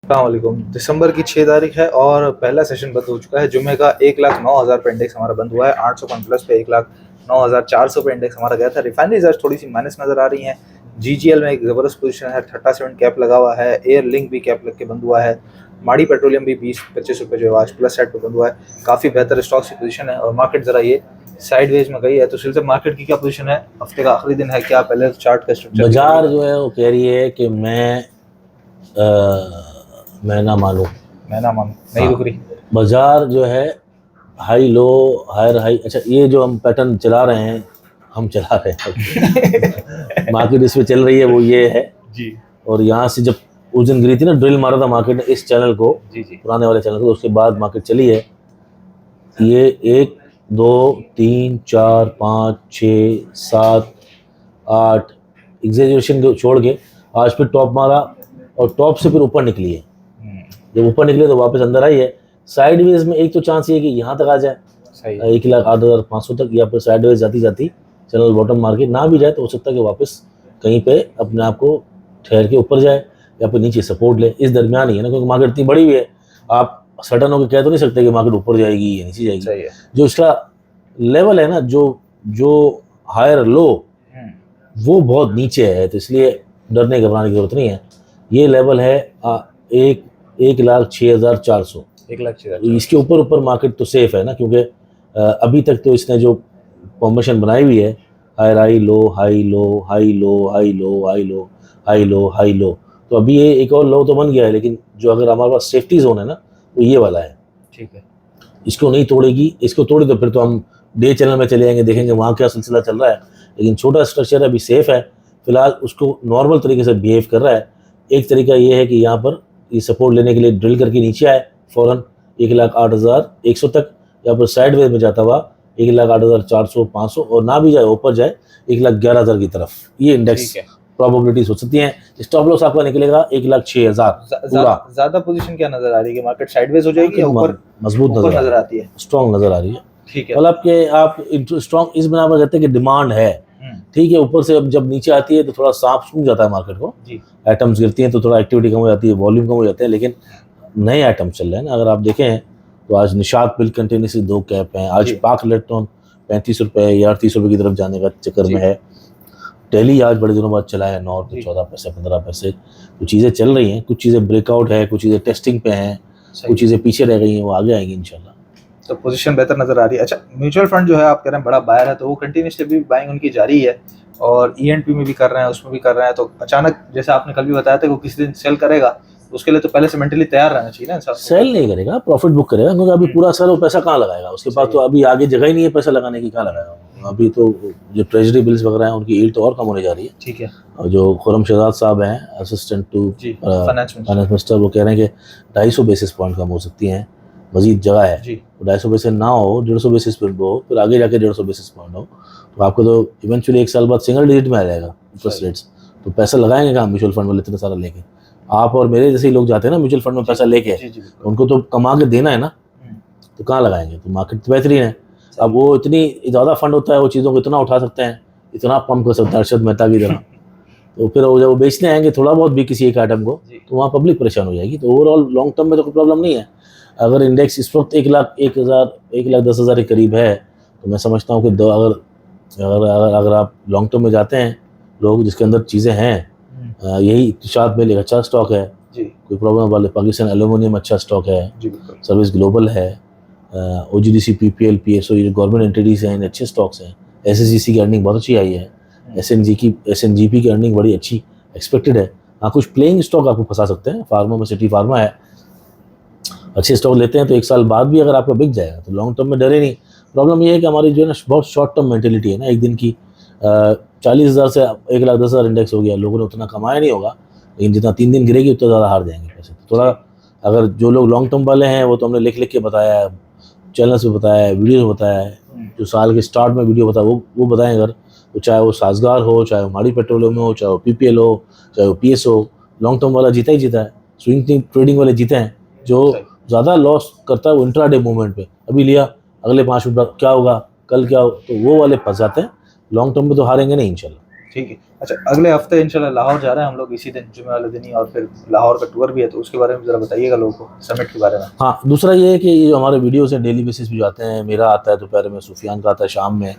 अस्सलामुअलैकुम। दिसंबर की 6 तारीख है और पहला सेशन बंद हो चुका है। जुम्मे का 1,09,000 पे इंडेक्स हमारा बंद हुआ है। 800 पॉइंट प्लस पे 1,09,400 पे इंडेक्स हमारा गया था। रिफाइनरीज आज थोड़ी सी माइनस नजर आ रही हैं। जीजीएल में एक जबरदस्त पोजीशन है, 37 कैप लगा हुआ है। एयर लिंक भी कैप लग के बंद हुआ है। माड़ी पेट्रोलियम भी 20-25 रुपये जो आज प्लस साइड पे बंद हुआ है। काफ़ी बेहतर स्टॉक्स की पोजीशन है और मार्केट जरा ये साइडवेज में गई है। तो सिलसिले मार्केट की क्या पोजीशन है, हफ्ते का आखिरी दिन है, क्या पहले चार्ट का स्ट्रक्चर? बाजार जो है वो कह रही है कि मैं ना मानूं। मैं ना मानूं, नहीं रुक रही। बाजार जो है हाई लो हायर हाई, अच्छा ये जो हम पैटर्न चला रहे हैं, हम चला रहे हैं मार्केट इसमें चल रही है वो ये है जी। और यहाँ से जब उस दिन गिरी थी ना, ड्रिल मारा था मार्केट ने इस चैनल को, जी जी। पुराने वाले चैनल को, तो उसके बाद मार्केट चली है। ये 1 2 3 4 5 6 7 8 एग्जेजरेशन को छोड़ के आज फिर टॉप मारा और टॉप से फिर ऊपर निकली है। जब ऊपर निकले तो वापस अंदर आई है। साइडवेज में एक तो चांस ये है कि यहाँ तक आ जाए, 1,08,500 तक, या फिर साइडवेज जाती जाती चैनल बॉटम मार के ना भी जाए तो हो सकता है कि वापस कहीं पे अपने आप को ठहर के ऊपर जाए या फिर नीचे सपोर्ट ले। इस दरमियान ही है ना, क्योंकि मार्केट इतनी बड़ी हुई है, आप सडन होकर कह तो नहीं सकते कि मार्केट ऊपर जाएगी या नीचे जाएगी। सही है। जो इसका लेवल है ना, जो हायर लो वो बहुत नीचे है, तो इसलिए डरने घबराने की जरूरत नहीं है। ये लेवल है 1,06,400। 1,06,400। इसके ऊपर ऊपर मार्केट तो सेफ है ना, क्योंकि अभी तक तो इसने जो फॉर्मेशन बनाई हुई है, high high low high low high low high low high low high low high low, तो अभी ये एक और लो तो बन गया है, लेकिन जो अगर हमारे पास सेफ्टी जोन है ना वो ये वाला है। ठीक है। इसको नहीं तोड़ेगी, इसको तोड़े तो फिर तो हम डे चैनल में चले जाएंगे, देखेंगे वहाँ क्या सिलसिला चल रहा है। लेकिन छोटा स्ट्रक्चर अभी सेफ है, फिलहाल उसको नॉर्मल तरीके से बिहेव कर रहा है। एक तरीका ये है कि यहाँ पर ये सपोर्ट लेने के लिए ड्रिल करके नीचे आए फ़ौरन 1,08,100 तक, या फिर साइड वे में जाता हुआ 1,08,400 500, और ना भी जाए ऊपर जाए 1,11,000 की तरफ। ये इंडेक्स प्रोबेबिलिटीज हो सकती हैं। स्टॉप लॉस आपका निकलेगा 1,06,000 पूरा। ज्यादा पोजीशन क्या नजर आ रही है कि मार्केट साइडवेज हो जाएगी या ऊपर मजबूत नजर आती है? स्ट्रॉन्ग नजर आ रही है। ठीक है। मतलब कि आप स्ट्रॉन्ग इस बना पर कहते हैं कि डिमांड है, ठीक है। ऊपर से अब जब नीचे आती है तो थोड़ा सांप सूंघ जाता है मार्केट को, एटम्स गिरती हैं तो थोड़ा एक्टिविटी कम हो जाती है, वॉल्यूम कम हो जाते हैं, लेकिन नए आइटम चल रहे हैं ना। अगर आप देखें तो आज निशात मिल्क कंटेनर से 2 कैप हैं, आज पाक इलेक्ट्रॉन 35 रुपये या 38 रुपये की तरफ जाने का चक्कर में है। डेली आज बड़े दिनों बाद चला है 9 रुपये 14 पैसे 15 पैसे। कुछ चीज़ें चल रही हैं, कुछ चीज़ें ब्रेकआउट है, कुछ चीज़ें टेस्टिंग पे हैं, कुछ चीज़ें पीछे रह गई हैं, वो आगे आएंगी इंशाल्लाह। तो पोजीशन बेहतर नजर आ रही है। अच्छा, म्यूचुअल फंड जो है आप कह रहे हैं बड़ा बायर है, तो वो कंटिन्यूसली भी बाइंग उनकी जारी है और ईएनपी में भी कर रहे हैं, उसमें भी कर रहे हैं। तो अचानक जैसे आपने कल भी बताया था कि वो किसी दिन सेल करेगा, उसके लिए तो पहले से मेंटली तैयार रहना चाहिए ना। सेल नहीं करेगा, प्रॉफिट बुक करेगा, क्योंकि अभी पूरा साल वो पैसा कहाँ लगाएगा, उसके पास तो अभी आगे जगह ही नहीं है पैसा लगाने की, कहाँ लगाएगा। अभी तो जो ट्रेजरी बिल्स वगैरह हैं उनकी यील्ड तो और कम होने जा रही है। ठीक है। और जो खुर्रम शहजाद साहब हैं, असिस्टेंट टू फाइनेंस मिनिस्टर, वो कह रहे हैं कि 250 बेसिस पॉइंट कम हो सकती हैं, मजीद जगह है। 250 बेसिस ना हो, 150 बेसिस पॉइंट हो, फिर आगे जाके 150 बेसिस पॉइंट हो, तो आपको तो इवेंचुअली 1 साल बाद सिंगल डिजिट में आ जाएगा इंटरेस्ट रेट्स। तो पैसा लगाएंगे कहाँ म्यूचुअल फंड वाले इतना सारा लेके? आप और मेरे जैसे ही लोग जाते हैं ना म्यूचुअल फंड में पैसा लेके, उनको तो कमा के देना है ना, तो कहाँ लगाएंगे? तो मार्केट तो बेहतरीन है। अब वो इतनी ज़्यादा फंड होता है, वो चीज़ों को इतना उठा सकते हैं, इतना पंप कर सकते हैं अर्शद मेहता की तरह। तो फिर जब वो बेचने आएंगे थोड़ा बहुत भी किसी एक आइटम को, तो वहाँ पब्लिक परेशान हो जाएगी। तो ओवरऑल लॉन्ग टर्म में तो कोई प्रॉब्लम नहीं है। अगर इंडेक्स इस वक्त 1,10,000 के करीब है, तो मैं समझता हूँ कि अगर आप लॉन्ग टर्म में जाते हैं, लोग जिसके अंदर चीज़ें हैं, यही इत्तेशाद में एक अच्छा स्टॉक है, कोई प्रॉब्लम वाले, पाकिस्तान एल्यूमिनियम अच्छा स्टॉक है, सर्विस ग्लोबल है, OGDC PPL PSO, ये गवर्नमेंट एंटिटीज़ हैं, अच्छे स्टॉक्स हैं। SSGC की अर्निंग बहुत अच्छी आई है, SNGP की अर्निंग बड़ी अच्छी एक्सपेक्टेड है। हाँ, कुछ प्लेइंग स्टॉक आपको फंसा सकते हैं। फार्मा में सिटी फार्मा है, अच्छे स्टॉक लेते हैं तो 1 साल बाद भी अगर आपका बिक जाएगा तो लॉन्ग टर्म में डरे नहीं। प्रॉब्लम ये है कि हमारी जो है ना बहुत शॉर्ट टर्म मेंटेलिटी है ना, एक दिन की 40,000 से 1,10,000 इंडेक्स हो गया, लोगों ने उतना कमाया नहीं होगा, लेकिन जितना 3 दिन गिरेगी उतना ज़्यादा हार जाएंगे पैसे। तो थोड़ा अगर जो लोग लॉन्ग टर्म वाले हैं, वो तो हमने लिख के बताया है, चैनल्स में बताया है, वीडियो में बताया है, जो साल के स्टार्ट में वीडियो बताया वो बताएं। अगर तो चाहे वो साजगार हो, चाहे वो माड़ी पेट्रोलियम हो, चाहे वो PPL हो, चाहे वो PSO, लॉन्ग टर्म वाला जीता ही जीता है। स्विंग ट्रेडिंग वाले जीते हैं। जो ज़्यादा लॉस करता है वो इंट्राडे मूवमेंट पे, अभी लिया अगले 5 मिनट बाद क्या होगा, कल क्या हो, तो वो वाले फंस जाते हैं। लॉन्ग टर्म में तो हारेंगे नहीं इंशाल्लाह। ठीक है। अच्छा, अगले हफ्ते इंशाल्लाह लाहौर जा रहे हैं हम लोग इसी दिन, जुमे वाले दिन ही, और फिर लाहौर का टूर भी है, तो उसके बारे में ज़रा बताइएगा लोगों को, समिट के बारे में। हाँ, दूसरा ये है कि ये जो हमारे वीडियोस हैं डेली बेसिस पे जो आते हैं, मेरा आता है दोपहर में, सुफियान का आता है शाम में,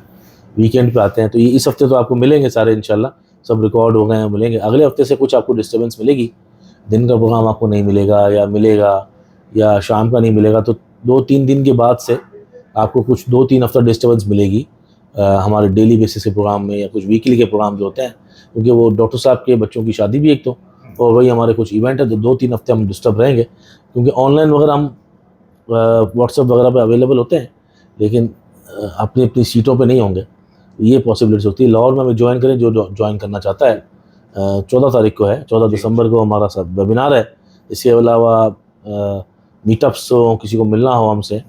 वीकेंड पे आते हैं, तो ये इस हफ्ते तो आपको मिलेंगे सारे इंशाल्लाह, सब रिकॉर्ड हो गए हैं, मिलेंगे। अगले हफ्ते से कुछ आपको डिस्टर्बेंस मिलेगी, दिन का प्रोग्राम आपको नहीं मिलेगा, या मिलेगा या शाम का नहीं मिलेगा, तो 2-3 दिन के बाद से आपको कुछ 2-3 हफ्ता डिस्टर्बेंस मिलेगी हमारे डेली बेसिस के प्रोग्राम में, या कुछ वीकली के प्रोग्राम जो होते हैं, क्योंकि वो डॉक्टर साहब के बच्चों की शादी भी एक तो, और वही हमारे कुछ इवेंट है, तो 2-3 हफ्ते हम डिस्टर्ब रहेंगे, क्योंकि ऑनलाइन वगैरह हम व्हाट्सएप वगैरह पे अवेलेबल होते हैं, लेकिन अपनी अपनी सीटों पे नहीं होंगे, ये पॉसिबिलिटी होती है। लाहौर में हमें ज्वाइन करें, जो ज्वाइन करना चाहता है, 14 तारीख को है, 14 दिसंबर को हमारा सब वेबिनार है। इसके अलावा मीटअप्स हो, किसी को मिलना हो हमसे,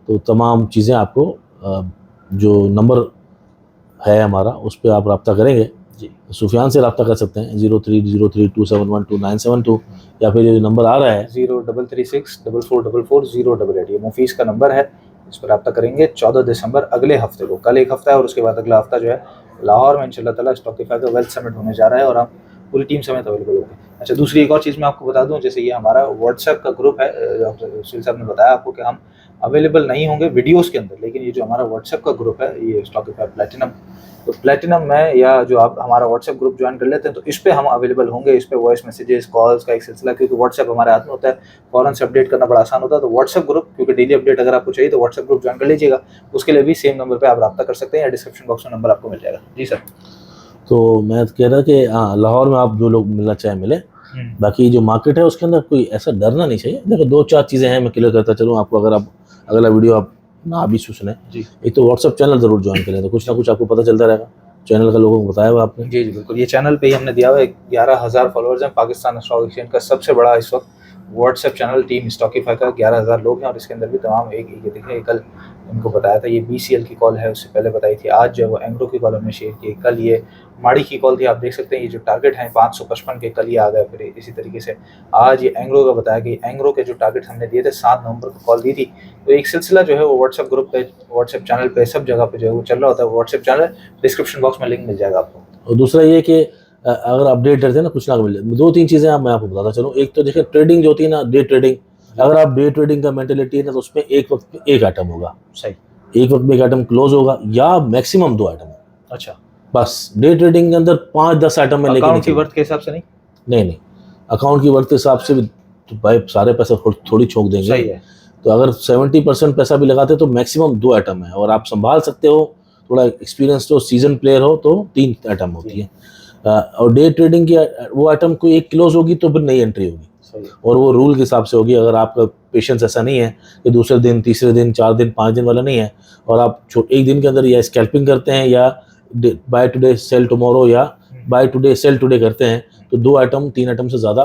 तो तमाम चीज़ें आपको जो नंबर है हमारा, उस पर आप रब्ता करेंगे जी। सुफियान से रब्ता कर सकते हैं 030327122972, या फिर ये नंबर आ रहा है 0336444408, ये मुफीस का नंबर है, इस पर रब्ता करेंगे। 14 दिसंबर अगले हफ्ते को, कल एक हफ्ता है और उसके बाद अगला हफ्ता जो है लाहौर में इंशाल्लाह ताला स्टॉकिफाई का वेल्थ समिट होने जा रहा है, और हम पूरी टीम समेत अवेलेबल होंगे। अच्छा, दूसरी एक और चीज़ मैं आपको बता दूं, जैसे ये हमारा व्हाट्सएप का ग्रुप है, सुशील साहब ने बताया आपको कि हम अवेलेबल नहीं होंगे वीडियोस के अंदर, लेकिन ये जो हमारा व्हाट्सएप का ग्रुप है, ये स्टॉकिफाई प्लैटिनम, तो प्लैटिनम में, या जो आप हमारा व्हाट्सएप ग्रुप ज्वाइन कर लेते हैं, तो इस पे हम अवेलेबल होंगे। इस पे वॉइस मैसेजेस, कॉल्स का एक सिलसिला, क्योंकि व्हाट्सएप हमारे हाथ में होता है, फ़ौरन से अपडेट करना बड़ा आसान होता है। तो व्हाट्सएप ग्रुप, क्योंकि डेली अपडेट अगर आपको चाहिए तो व्हाट्सएप ग्रुप ज्वाइन कर लीजिएगा। उसके लिए भी सेम नंबर पर आप रब्ता कर सकते हैं, या डिस्क्रिप्शन बॉक्स में नंबर आपको मिल जाएगा। जी सर। तो मैं कह रहा कि हाँ, लाहौर में आप जो लोग मिलना चाहें मिले, बाकी जो मार्केट है उसके अंदर कोई ऐसा डरना नहीं चाहिए। देखो 2-4 चीज़ें हैं, मैं क्लियर करता चलूँ आपको, अगर आप अगला वीडियो आप ना भी सुने, एक तो व्हाट्सएप चैनल ज़रूर ज्वाइन करें, तो कुछ ना कुछ आपको पता चलता रहेगा। चैनल का लोगों को बताया हुआ आपने? जी बिल्कुल, ये चैनल पे ही हमने दिया हुआ है, 11,000 फॉलोअर्स हैं। पाकिस्तान स्टॉक एक्सचेंज का सबसे बड़ा इस वक्त व्हाट्सएप चैनल टीम स्टॉकिफाई का 11,000 लोग हैं, और इसके अंदर भी तमाम एक ये देखें, कल उनको बताया था, ये BCL की कॉल है, उससे पहले बताई थी, आज जो वो एंग्रो की कॉल हमने शेयर की, कल ये माड़ी की कॉल थी। आप देख सकते हैं ये जो टारगेट हैं 555 के, कल ये आ गए। फिर इसी तरीके से आज ये एंग्रो का बताया कि एंग्रो के जो टारगेट हमने दिए थे 7 नवंबर को कॉल दी थी। तो एक सिलसिला जो है वो व्हाट्सएप ग्रुप पे, व्हाट्सएप चैनल पे, सब जगह पे जो है वो चल रहा होता है। व्हाट्सएप चैनल डिस्क्रिप्शन बॉक्स में लिंक मिल जाएगा आपको। और दूसरा ये कि अगर अपडेट करते हैं ना, कुछ ना मिले, 2-3 चीज़ें मैं आपको बताता चलूँ। एक तो देखिए ट्रेडिंग जो होती है ना, डे ट्रेडिंग, अगर आप डे ट्रेडिंग का मेंटेलिटी है ना, तो उसमें एक वक्त में एक आइटम होगा, सही, एक वक्त में एक आइटम क्लोज होगा, या मैक्सिमम 2 आइटम। अच्छा, बस डे ट्रेडिंग के अंदर 5-10 आइटम में लेके अकाउंट की वर्थ के हिसाब से नहीं, नहीं, अकाउंट की वर्थ के हिसाब से भी तो भाई सारे पैसे थोड़ी छोंक देंगे। सही है। तो अगर 70% पैसा भी लगाते तो मैक्सिमम 2 आइटम है, और आप संभाल सकते हो, थोड़ा एक्सपीरियंस हो, सीजन प्लेयर हो, तो 3 आइटम होती है। और डे ट्रेडिंग की वो आइटम को एक क्लोज होगी तो फिर नई एंट्री होगी, और वो रूल के हिसाब से होगी। अगर आपका पेशेंस ऐसा नहीं है कि दूसरे दिन, तीसरे दिन, 4 दिन, 5 दिन वाला नहीं है, और आप एक दिन के अंदर या स्कैल्पिंग करते हैं, या बाय टुडे सेल टुमारो, या बाय टुडे सेल टुडे करते हैं, तो 2 आइटम 3 आइटम से ज़्यादा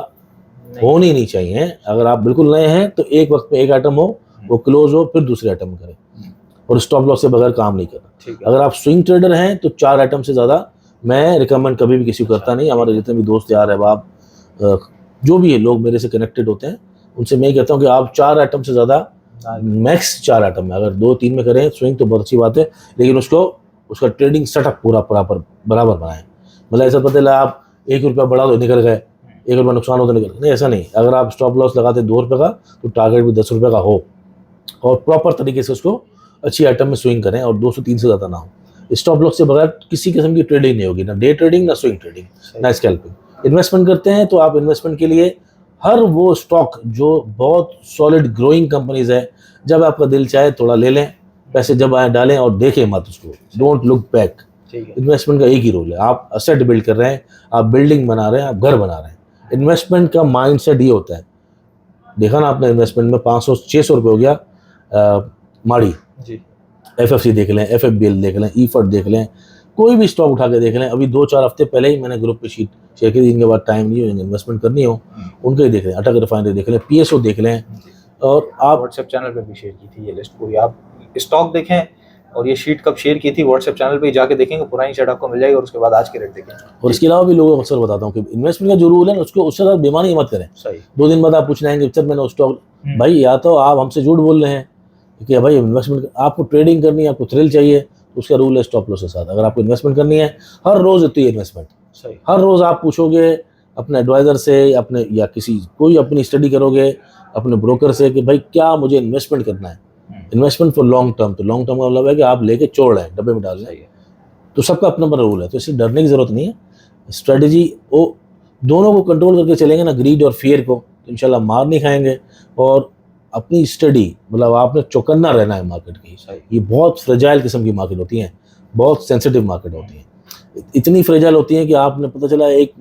होनी नहीं चाहिए। अगर आप बिल्कुल नए हैं तो एक वक्त में एक आइटम हो, वो क्लोज हो, फिर दूसरे आइटम करें, और स्टॉप लॉस से बगैर काम नहीं करना। अगर आप स्विंग ट्रेडर हैं तो 4 आइटम से ज़्यादा मैं रिकमेंड कभी भी किसी को करता नहीं। हमारे जितने भी दोस्त यार अहबाब जो भी है, लोग मेरे से कनेक्टेड होते हैं, उनसे मैं कहता हूँ कि आप 4 आइटम से ज़्यादा, मैक्स 4 आइटम में, अगर 2-3 में करें स्विंग तो बहुत अच्छी बात है, लेकिन उसका ट्रेडिंग सेटअप पूरा बराबर बनाएं। मतलब ऐसा पता चला आप 1 रुपया बढ़ा तो निकल गए, 1 रुपया नुकसान हो तो निकल गए, नहीं, ऐसा नहीं। अगर आप स्टॉप लॉस लगाते 2 रुपये का, तो टारगेट भी 10 रुपये का हो, और प्रॉपर तरीके से उसको अच्छी आइटम में स्विंग करें, और 203 से ज़्यादा ना हो। स्टॉप लॉस से बगैर किसी किस्म की ट्रेडिंग नहीं होगी, ना डे ट्रेडिंग, ना स्विंग ट्रेडिंग, ना स्कैल्पिंग। इन्वेस्टमेंट करते हैं तो आप इन्वेस्टमेंट के लिए हर वो स्टॉक जो बहुत सॉलिड ग्रोइंग कंपनीज है, जब आपका दिल चाहे थोड़ा ले लें, पैसे जब आए डालें, और देखें मत उसको, डोंट लुक बैक। इन्वेस्टमेंट का एक ही रूल है, आप असेट बिल्ड कर रहे हैं, आप बिल्डिंग बना रहे हैं, आप घर बना रहे हैं। इन्वेस्टमेंट का माइंडसेट ये होता है। देखा ना आपने, इन्वेस्टमेंट में 500-600 रुपये हो गया माड़ी, FFC देख लें, FFBL देख लें, ईफर्ट देख लें, कोई भी स्टॉक उठा के देख लें। अभी 2-4 हफ्ते पहले ही मैंने ग्रुप पे शीट शेयर की, इनके बाद टाइम नहीं हो, इन्वेस्टमेंट करनी हो उनके ही देख लें, अटक रिफाइनरी देख लें, PSO देख लें। और आप व्हाट्सएप चैनल पे भी शेयर की थी ये लिस्ट पूरी, आप स्टॉक देखें, और ये शीट कब शेयर की थी व्हाट्सएप चैनल पे जाके देखेंगे, पुरानी शीट आपको मिल जाएगी, और उसके बाद आज के रेट देखें। और इसके अलावा भी लोगों को अक्सर बताता हूँ कि इन्वेस्टमेंट का जो रूल है ना, उसको उससे ज़्यादा बेईमानी मत करें। सही, 2 दिन बाद आप पूछ रहे हैं कि सर मैंने स्टॉक, भाई या तो आप हमसे झूठ बोल रहे हैं कि भाई इन्वेस्टमेंट आपको ट्रेडिंग करनी है, आपको थ्रिल चाहिए, तो उसका रूल है स्टॉप लॉस के साथ। अगर आपको इन्वेस्टमेंट करनी है, हर रोज होती है इन्वेस्टमेंट, सही, हर रोज आप पूछोगे अपने एडवाइजर से, अपने या किसी कोई अपनी स्टडी करोगे अपने ब्रोकर से कि भाई क्या मुझे इन्वेस्टमेंट करना है, इन्वेस्टमेंट फॉर लॉन्ग टर्म। तो लॉन्ग टर्म का मतलब है कि आप लेके छोड़ रहे हैं, डब्बे में डाल रहे हैं, तो सबका अपना अपना रूल है, तो इससे डरने की जरूरत नहीं है। स्ट्रेटजी वो दोनों को कंट्रोल करके चलेंगे ना, ग्रीड और फियर को, तो इंशाल्लाह मार नहीं खाएंगे। और अपनी स्टडी, मतलब आपने चौकन्ना रहना है मार्केट की। ये बहुत फ्रेजाइल किस्म की मार्केट होती है, बहुत सेंसिटिव मार्केट होती है, इतनी फ्रेजाइल होती है कि आपने पता चला एक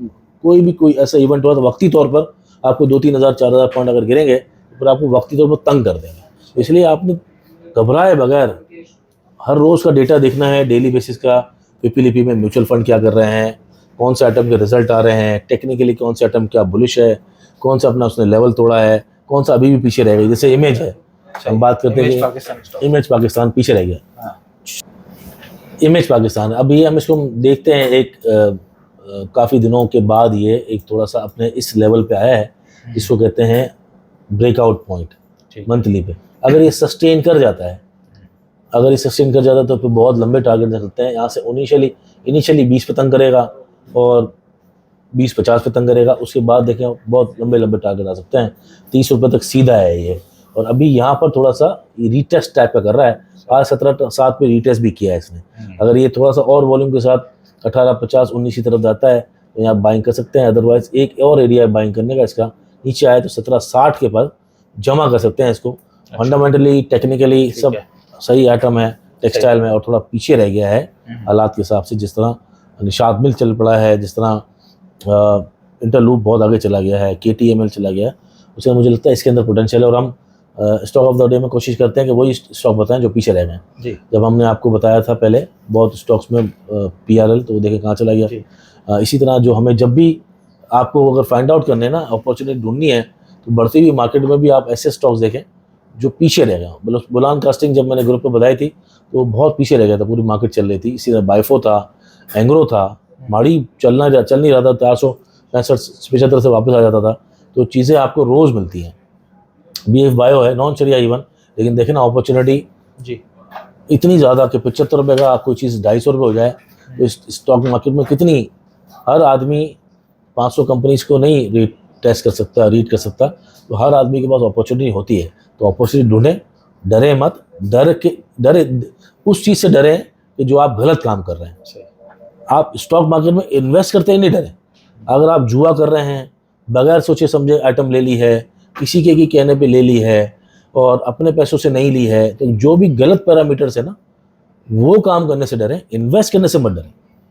कोई ऐसा इवेंट हुआ तो वक्ती तौर पर आपको 2-3 हज़ार 4 हज़ार पॉइंट अगर गिरेंगे तो आपको वक्ती तौर पर तंग कर देंगे। इसलिए आपने घबराए बगैर हर रोज़ का डेटा देखना है, डेली बेसिस का, पीपीलीपी में म्यूचुअल फंड क्या कर रहे हैं, कौन से आइटम के रिजल्ट आ रहे हैं, टेक्निकली कौन से आइटम क्या बुलिश है, कौन सा अपना उसने लेवल तोड़ा है, कौन सा अभी भी पीछे रह गया। जैसे इमेज है, हम बात करते हैं इमेज पाकिस्तान पीछे रह गया, इमेज पाकिस्तान। अब ये हम इसको देखते हैं एक काफ़ी दिनों के बाद ये एक थोड़ा सा अपने इस लेवल पे आया है, जिसको कहते हैं ब्रेकआउट पॉइंट मंथली पे। अगर ये सस्टेन कर जाता है, अगर ये सस्टेन कर जाता है तो फिर बहुत लंबे टारगेट दे सकते हैं। यहाँ से इनिशियली 20 पे तंग करेगा और 20-50 पे तंग करेगा, उसके बाद देखें बहुत लंबे टारगेट आ सकते हैं। 30 रुपये तक सीधा है ये, और अभी यहाँ पर थोड़ा सा रीटेस्ट टाइप का कर रहा है। आज 17.7 पे रीटेस्ट भी किया है इसने। अगर ये थोड़ा सा और वॉल्यूम के साथ 18-50-19 की तरफ जाता है तो यहाँ बाइंग कर सकते हैं। अदरवाइज एक और एरिया है बाइंग करने का, इसका नीचे आए तो 17.60 के पास जमा कर सकते हैं इसको। फंडामेंटली टेक्निकली सब सही आइटम है टेक्सटाइल में, और थोड़ा पीछे रह गया है हालात के हिसाब से। जिस तरह निशात मिल चल पड़ा है, जिस तरह इंटरलूप बहुत आगे चला गया है, KTML चला गया है, उससे मुझे लगता है इसके अंदर पोटेंशियल है। और हम स्टॉक ऑफ द डे में कोशिश करते हैं कि वही स्टॉक बताएं जो पीछे रह गए। जब हमने आपको बताया था पहले बहुत स्टॉक्स में PRL, तो वो देखें कहाँ चला गया। इसी तरह जो हमें जब भी आपको अगर फाइंड आउट करने ना अपॉर्चुनिटी ढूंढनी है, तो बढ़ती हुई मार्केट में भी आप ऐसे स्टॉक्स देखें जो पीछे रह गए। बुलान कास्टिंग जब मैंने ग्रुप पे बताई थी तो बहुत पीछे रह गया था, पूरी मार्केट चल रही थी। इसी तरह बाइफो था, एंग्रो था, माड़ी चल नहीं रहा था, 465-75 से वापस आ जाता था। तो चीज़ें आपको रोज़ मिलती हैं। BF बायो है, नॉन चढ़िया इवन, लेकिन देखें ना अपॉर्चुनिटी इतनी ज़्यादा कि 75 रुपये का कोई चीज़ 250 रुपये हो जाए, तो इस स्टॉक मार्केट में कितनी, हर आदमी 500 कंपनीज को नहीं रीड कर सकता, तो हर आदमी के पास अपॉर्चुनिटी होती है। तो अपॉर्चुनिटी ढूंढें, डरे मत, डरे उस चीज़ से डरें कि जो आप गलत काम कर रहे हैं। आप स्टॉक मार्केट में इन्वेस्ट करते ही नहीं डरें। अगर आप जुआ कर रहे हैं, बगैर सोचे समझे आइटम ले ली है, किसी के कहने पे ले ली है और अपने पैसों से नहीं ली है, तो जो भी गलत पैरामीटर्स है ना, वो काम करने से डरें, इन्वेस्ट करने से मत डरें।